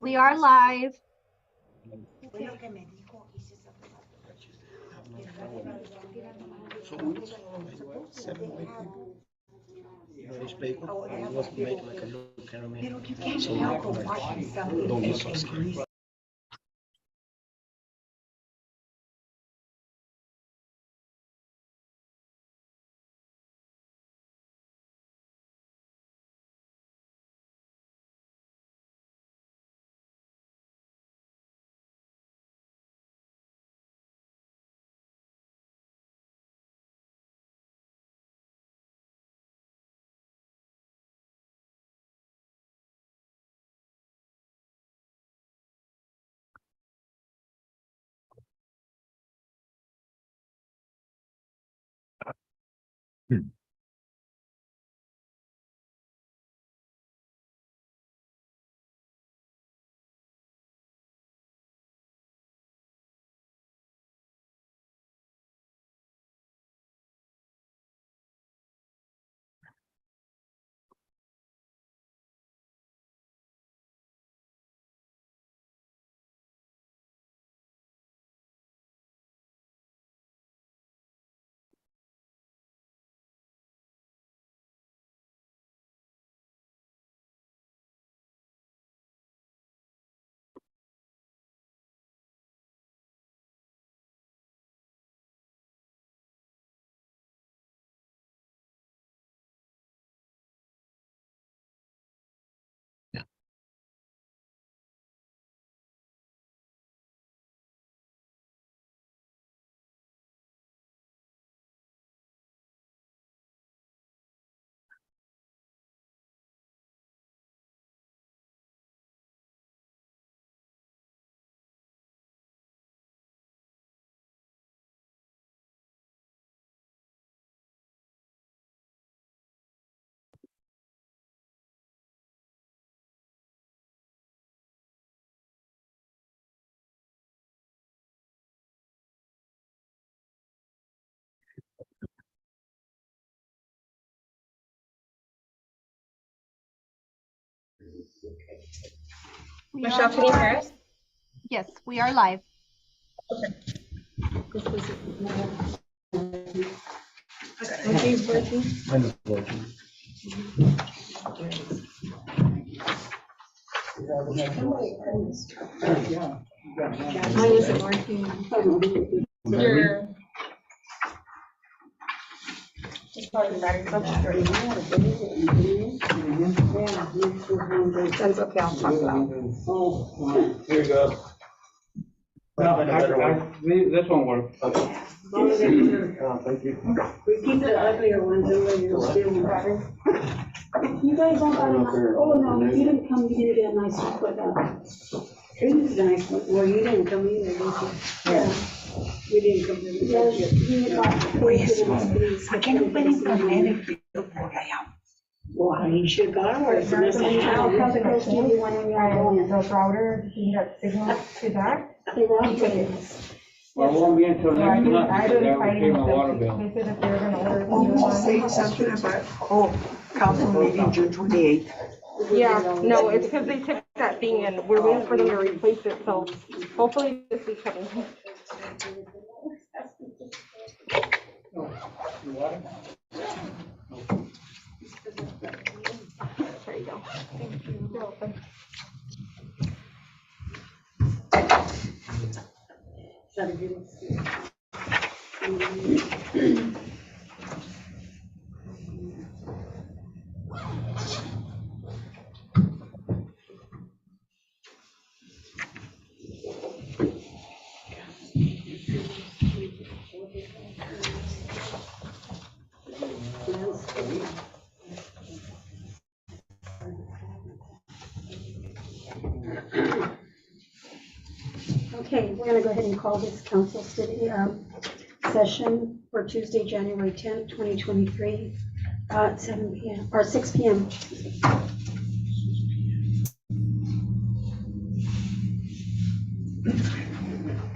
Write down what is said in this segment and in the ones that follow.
We are live. Was made like a look cameraman. So don't be so scared. Michelle, can you hear us? Yes, we are live. Okay. Mine is working. Mine isn't working. Your it's probably the battery substrate. That's okay, I'll talk loud. Here you go. No, this won't work. Okay. Thank you. We keep the uglier ones in there, you're still better. You guys don't buy them, oh no, you didn't come, you didn't get a nice one, but, it was a nice one, well, you didn't come either, did you? Yeah. We didn't come to the. ¿A qué no pueden poner el video por allá? Well, you should go to work. Those router, you got signal to that? Well, it won't be until next month, I because didn't that fight will pay my with water them. bill. They said that they were gonna order a new one. Say something about, council meeting June 28th. Yeah, no, it's because they took that thing and we're waiting for them to replace it, so hopefully this is coming. There you go. Thank you. You're welcome. Okay, we're gonna go ahead and call this council city session for Tuesday, January 10th, 2023, at 7 p.m. or 6 p.m.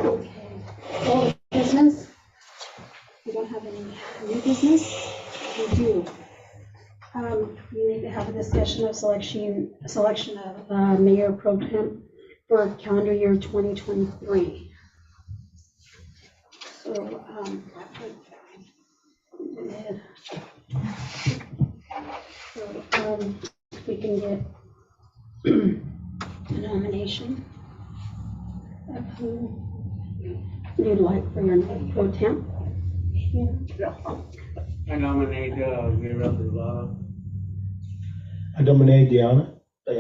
Okay, old business. We don't have any new business. We do. We need to have a discussion of selection of mayor pro tem for calendar year 2023. So, if we can get a nomination of who you'd like for your mayor pro tem. I nominate, Vera Bravada. I nominate Diana. I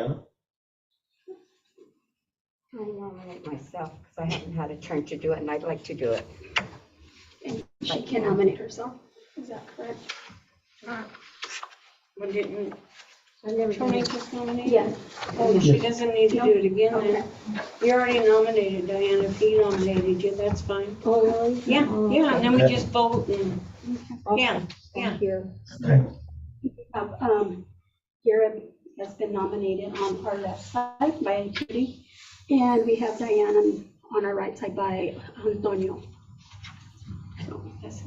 nominate myself because I haven't had a turn to do it and I'd like to do it. And she can nominate herself. Is that correct? Well, didn't I've never done Tony it. just nominate? Yes. Oh, she doesn't need to do it again Okay. then. You already nominated Diana, if he nominated you, that's fine. Oh, really? Yeah, yeah, and then we Okay. just vote and, yeah, yeah. Thank you. Okay. Garrett has been nominated on our left side by Judy, and we have Diana on our right side by Antonio. So, that's-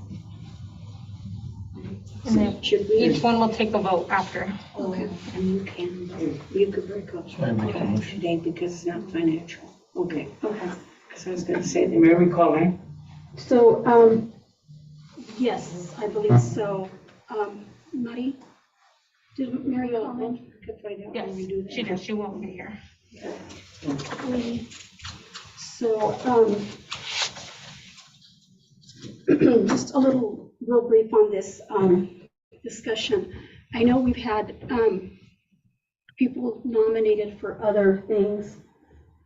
And then Should we? each one will take a vote after. Okay, and you can vote. You could break up I make a motion. today because it's not financial. Okay, Okay, because I was gonna say that. May we call in? so, yes, I believe so. Mari, did Mary call in? Could find out Yes, when we do that. she does. She won't be here. So, just a little, real brief on this discussion. I know we've had people nominated for other things,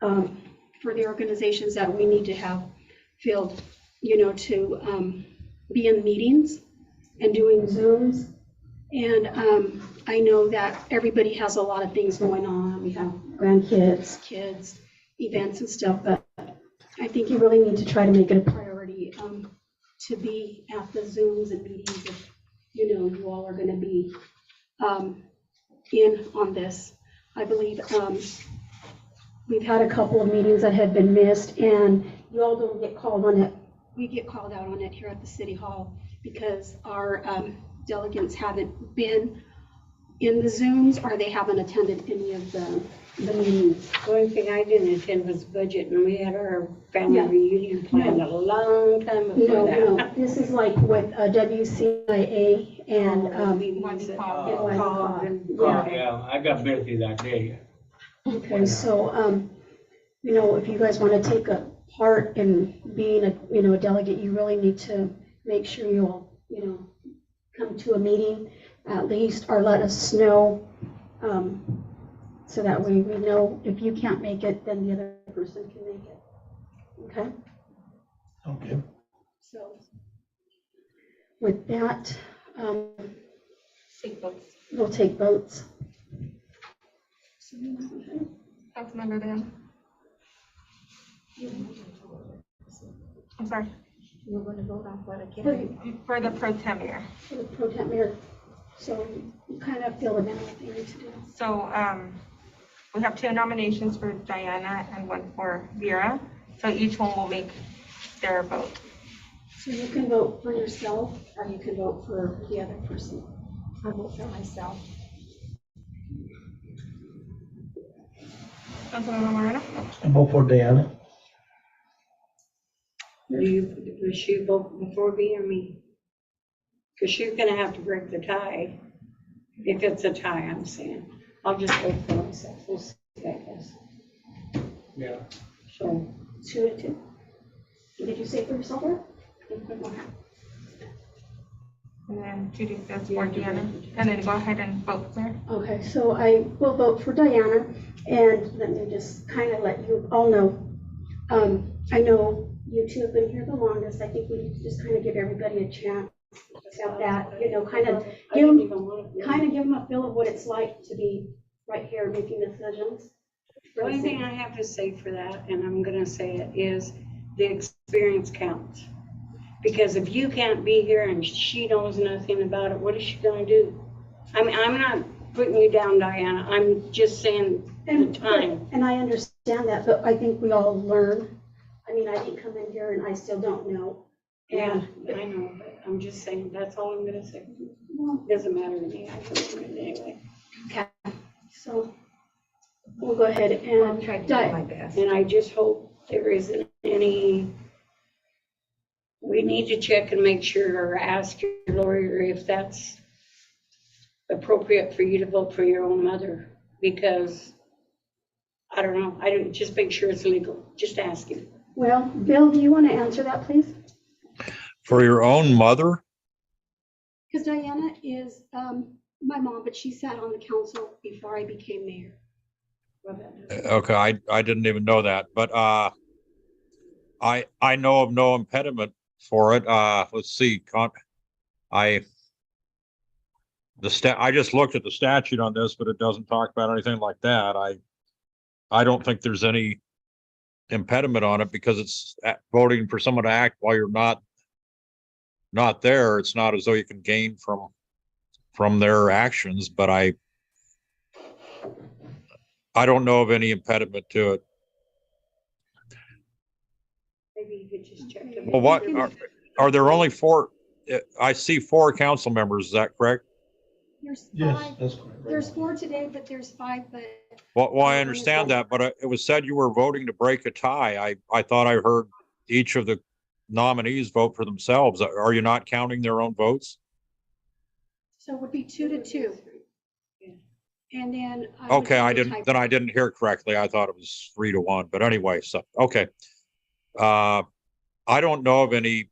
for the organizations that we need to have filled, to be in meetings and doing Zooms. And I know that everybody has a lot of things going on. We have grandkids, kids, events and stuff, but I think you really need to try to make it a priority to be at the Zooms and meetings if, you all are gonna be in on this. I believe we've had a couple of meetings that have been missed, and you all don't get called on it. We get called out on it here at the City Hall because our delegates haven't been in the Zooms or they haven't attended any of the meetings. The only thing I didn't attend was budget, and we had our family Yeah. reunion planned a long time before No, that. this is like with WCIA and, Meetings that Wendy get Call. called and- Yeah. Yeah, I got busy that day. okay, so, if you guys want to take a part in being a delegate, you really need to make sure you all, come to a meeting at least, or let us know, so that way we know if you can't make it, then the other person can make it. Okay? Okay. So with that, Take votes. we'll take votes. Councilmember Dan. I'm sorry, You're going to vote on what again? for the pro tem mayor. For the pro temp mayor, so you kind of feel the now what they need to do. So we have 2 nominations for Diana and 1 for Vera. So each one will make their vote. So you can vote for yourself, or you can vote for the other person. I vote for myself. Councilmember Moreno? I vote for Diana. Does she vote before me or me? Because she's gonna have to break the tie. If it's a tie, I'm saying. I'll just vote for myself. We'll see, I guess. Yeah. So, 2-2. Did you say for yourself, or? And then Judy says for Diana. And then go ahead and vote, sir. Okay, so I will vote for Diana, and let me just kind of let you all know. I know you two have been here the longest. I think we need to just kind of give everybody a chance at that, kind of I give didn't them, even want to. give them a feel of what it's like to be right here making decisions. The only thing I have to say for that, and I'm gonna say it, is the experience counts. Because if you can't be here and she knows nothing about it, what is she gonna do? I mean, I'm not putting you down, Diana, I'm just saying the time. And I understand that, but I think we all learn. I mean, I didn't come in here and I still don't know. Yeah, And I know, but I'm just saying, that's all I'm gonna say. Doesn't matter to me, I vote for it anyway. So we'll go ahead I'll and, try to do my best. And I just hope there isn't any, we need to check and make sure, or ask your lawyer if that's appropriate for you to vote for your own mother, because I don't know, I don't, just make sure it's legal, just ask him. well, Bill, do you want to answer that, please? For your own mother? Because Diana is my mom, but she sat on the council before I became mayor. Okay, I didn't even know that, but I know of no impediment for it. Let's see, I just looked at the statute on this, but it doesn't talk about anything like that. I don't think there's any impediment on it because it's voting for someone to act while you're not there. It's not as though you can gain from their actions, but I don't know of any impediment to it. Maybe you could just check them. Well, what are there only 4? I see 4 council members. Is that correct? There's Yes, 5, that's correct. there's 4 today, but there's 5, but Well, I understand that, but it was said you were voting to break a tie. I thought I heard each of the nominees vote for themselves. Are you not counting their own votes? so it would be 2 to 2. And then. Okay, I didn't hear correctly. I thought it was 3 to 1, but anyway, so, okay. I don't know of any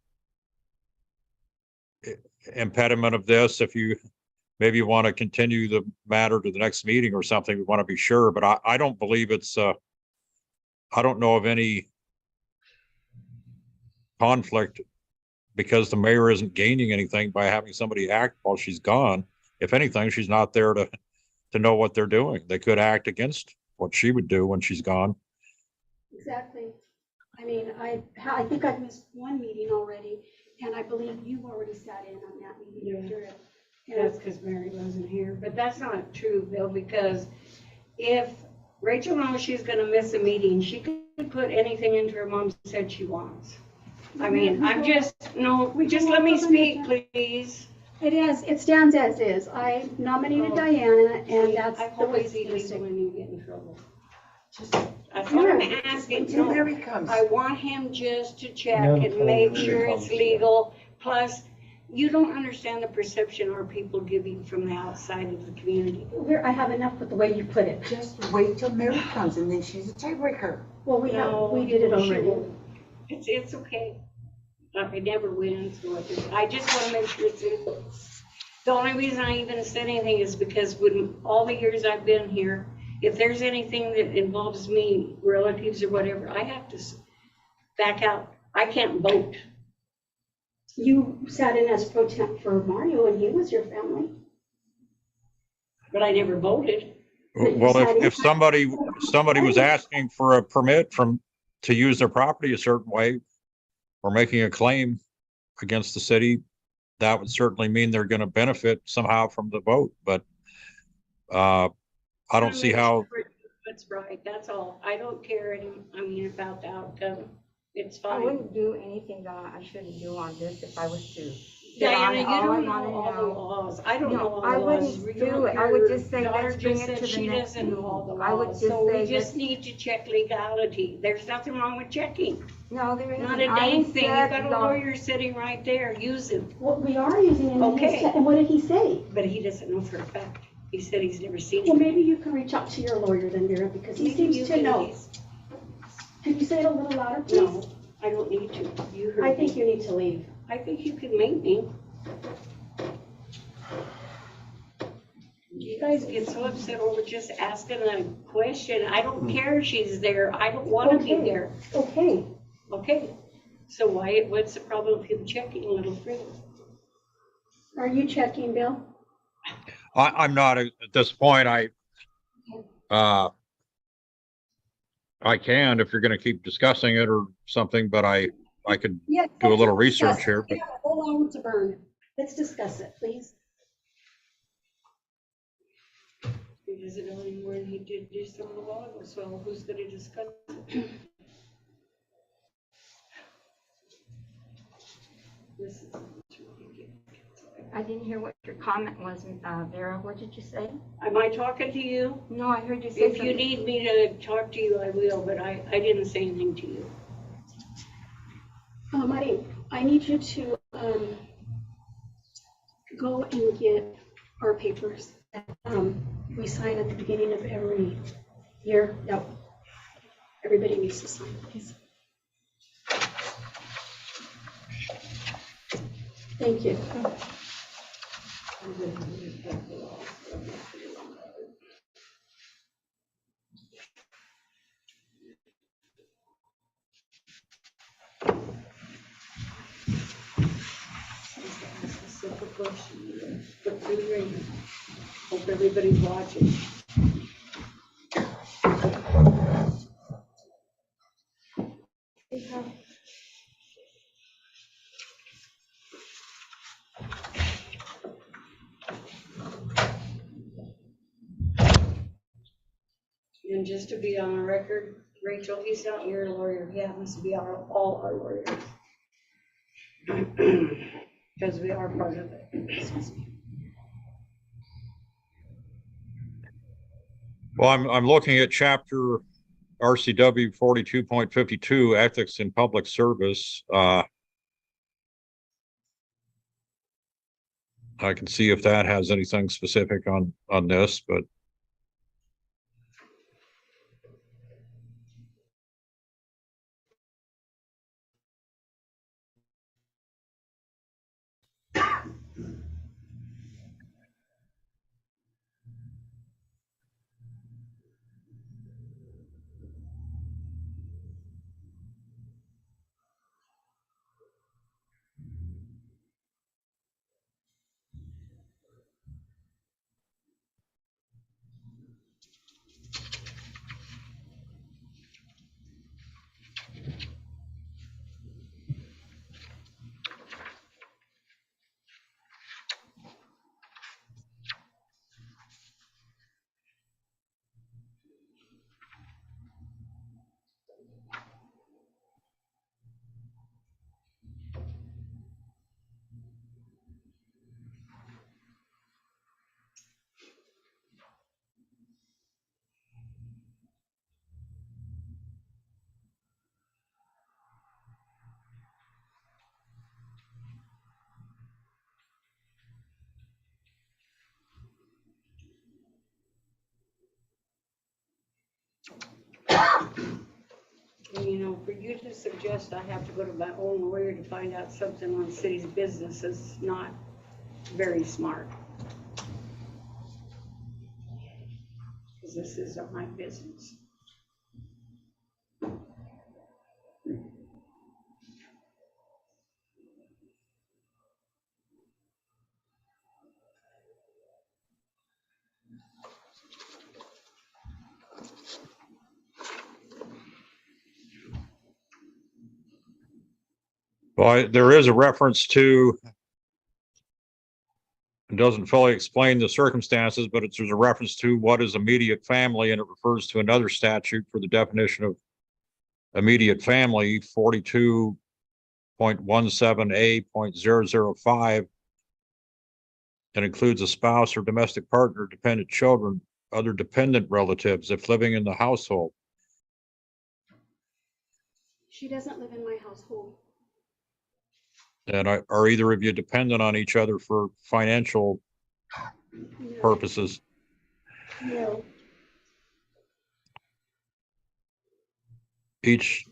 impediment of this. If you maybe want to continue the matter to the next meeting or something, we want to be sure, but I don't believe it's, I don't know of any conflict because the mayor isn't gaining anything by having somebody act while she's gone. If anything, she's not there to know what they're doing. They could act against what she would do when she's gone. Exactly. I mean, I think I've missed 1 meeting already, and I believe you've already sat in on that meeting. After it. That's because Mary wasn't here, but that's not true, Bill, because if Rachel knows she's gonna miss a meeting, she could put anything into her mom said she wants. I mean, I'm just, no, just let me speak, please. It stands as is. I nominated Diana, and that's I the hope way it's it's illegal listed. when you get in trouble. Just That's all I'm asking. until No, Mary comes. I want him just to check No, and make Mary sure comes, it's yeah. legal. Plus, you don't understand the perception our people giving from the outside of the community. I have enough with the way you put it. Just wait till Mary comes and then she's a tiebreaker. Well, we did it already. It's okay. I never win, so I just want to make sure it's legal. The only reason I even said anything is because when all the years I've been here, if there's anything that involves me, relatives or whatever, I have to back out. I can't vote. You sat in as pro temp for Mario, and he was your family. But I never voted. Well, if somebody was asking for a permit to use their property a certain way or making a claim against the city, that would certainly mean they're going to benefit somehow from the vote. But I don't see how. That's right, that's all. I don't care about the outcome. It's I fine. wouldn't do anything that I shouldn't do on this if I was to. get on Diana, it. you All I don't wanna know all the know- laws. I don't No, know all the I laws. wouldn't do it. I would just say, Your daughter let's bring just it said to the she next doesn't know all the meeting. I would laws. just So we say, just need to check legality. There's nothing wrong with checking. No, there isn't. Not a I dang thing. You said got a the- lawyer sitting right there. Use him. Well, we are using him. Okay. And what did he say? But he doesn't know for a fact. He said he's never seen Well, it. maybe you can reach out to your lawyer then, Vera, because he Maybe you seems to can- know. Could you say it a little louder, please? No, I don't need to. You heard I think me. you need to leave. I think you can make me. You guys get so upset over just asking a question. I don't care if she's there. I don't want to be Okay. there. Okay. Okay. So what's the problem with him checking a little further? Are you checking, Bill? I'm not at this point. I can if you're going to keep discussing it or something, but I could Yeah. do a little let's discuss research here. it. We have a whole hour to burn. Let's discuss it, please. He doesn't know anymore and he did just a little while ago. So who's going to discuss it? This is I didn't hear what your comment was, Vera. What did you say? Am I talking to you? No, I heard you say If you something. need me to talk to you, I will, but I didn't say anything to you. Marty, I need you to, go and get our papers that, we sign at the beginning of every year. Yep. Everybody needs to sign, please. Thank you. Specific question. Look through the radio. Hope everybody's watching. And just to be on the record, Rachel, he's not your lawyer. He happens to be all our lawyers. Because we are part of it. Excuse me. Well, I'm looking at chapter RCW 42.52, ethics in public service. I can see if that has anything specific on this, but And you know, for you to suggest I have to go to my own lawyer to find out something on the city's business is not very smart. Because this isn't my business. well, there is a reference to, it doesn't fully explain the circumstances, but there's a reference to what is immediate family, and it refers to another statute for the definition of immediate family, 42.17A.005. It includes a spouse or domestic partner, dependent children, other dependent relatives if living in the household. She doesn't live in my household. And are either of you dependent on each other for financial No. purposes? No. Each,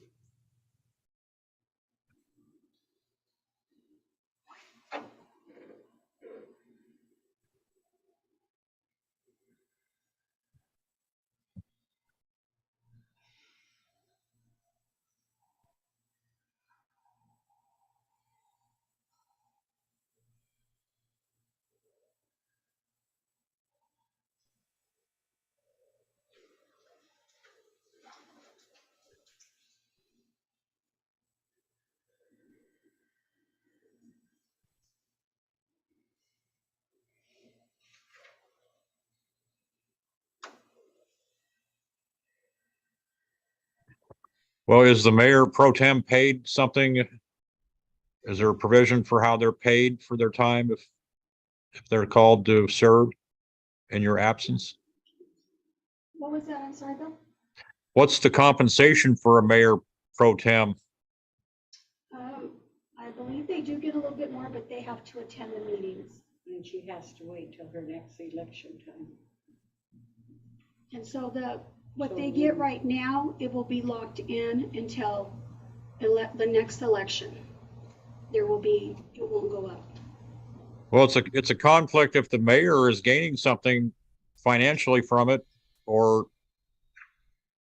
well, is the mayor pro tem paid something? Is there a provision for how they're paid for their time? If if they're called to serve in your absence? What was that? I'm sorry, Bill? What's the compensation for a mayor pro tem? I believe they do get a little bit more, but they have to attend the meetings. And she has to wait till her next election time. And so what they get right now, it will be locked in until the next election. It won't go up. Well, it's a conflict if the mayor is gaining something financially from it or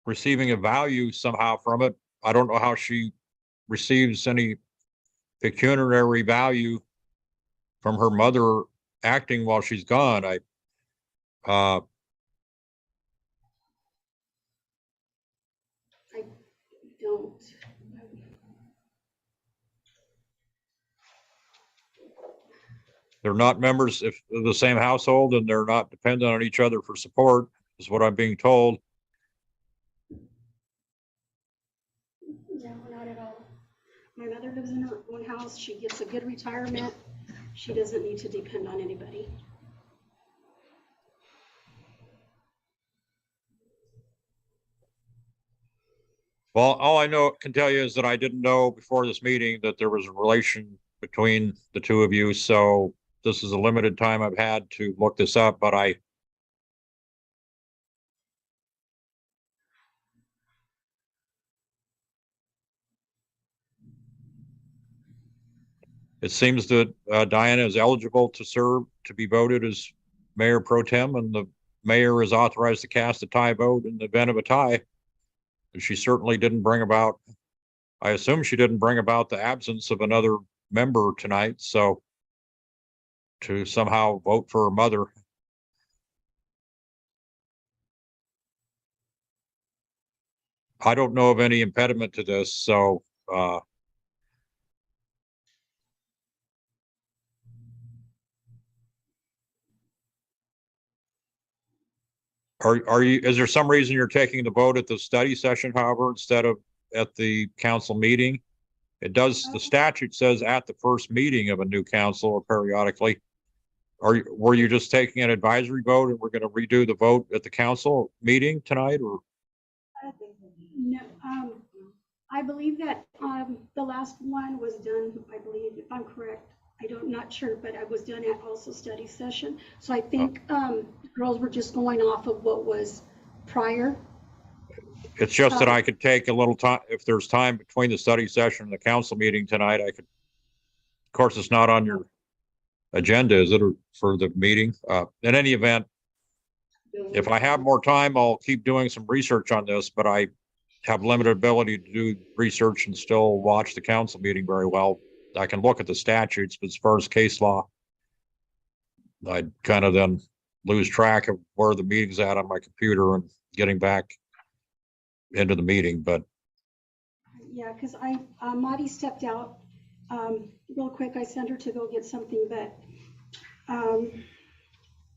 receiving a value somehow from it. I don't know how she receives any pecuniary value from her mother acting while she's gone. Don't. They're not members of the same household and they're not dependent on each other for support, is what I'm being told. No, not at all. My mother lives in her own house. She gets a good retirement. She doesn't need to depend on anybody. Well, all I can tell you is that I didn't know before this meeting that there was a relation between the two of you. So this is a limited time I've had to look this up, but it seems that Diana is eligible to serve, to be voted as mayor pro tem, and the mayor is authorized to cast a tie vote in the event of a tie. And she certainly didn't bring about, I assume she didn't bring about the absence of another member tonight. So to somehow vote for her mother. I don't know of any impediment to this, so is there some reason you're taking the vote at the study session, however, instead of at the council meeting? It does, the statute says at the first meeting of a new council or periodically. Were you just taking an advisory vote and we're going to redo the vote at the council meeting tonight, or? No, I believe that the last one was done, I believe, if I'm correct. I'm not sure, but I was done at also study session. So I think girls were just going off of what was prior. It's just that I could take a little time, if there's time between the study session and the council meeting tonight, I could, of course, it's not on your agenda, is it, or for the meeting? In any event, if I have more time, I'll keep doing some research on this, but I have limited ability to do research and still watch the council meeting very well. I can look at the statutes, but as far as case law, I'd kind of then lose track of where the meeting's at on my computer and getting back into the meeting, but. Yeah, because Marty stepped out real quick. I sent her to go get something, but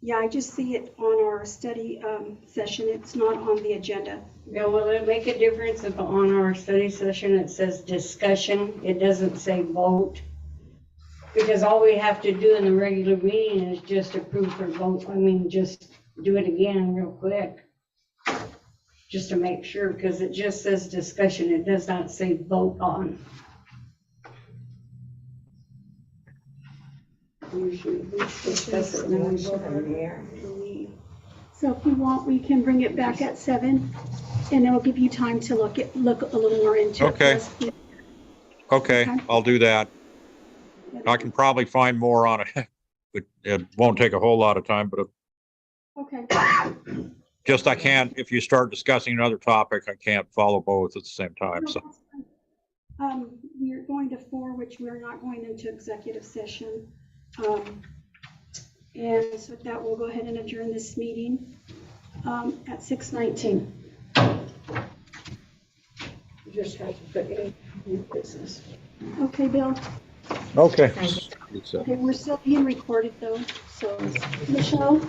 yeah, I just see it on our study session. It's not on the agenda. Yeah, will it make a difference if on our study session it says discussion, it doesn't say vote? Because all we have to do in the regular meeting is just approve for vote. I mean, just do it again real quick. Just to make sure, because it just says discussion. It does not say vote on. Usually we discuss it and then we vote on the air. So if you want, we can bring it back at 7, and it'll give you time to look a little more into Okay. it. Okay, I'll do that. I can probably find more on it. It won't take a whole lot of time, but Okay. just I can't, if you start discussing another topic, I can't follow both at the same time, so. We're going to 4, which we're not going into executive session. And so with that, we'll go ahead and adjourn this meeting at 6:19. You just have to put in new business. Okay, Bill? Okay. Okay, we're still being recorded though, so Michelle?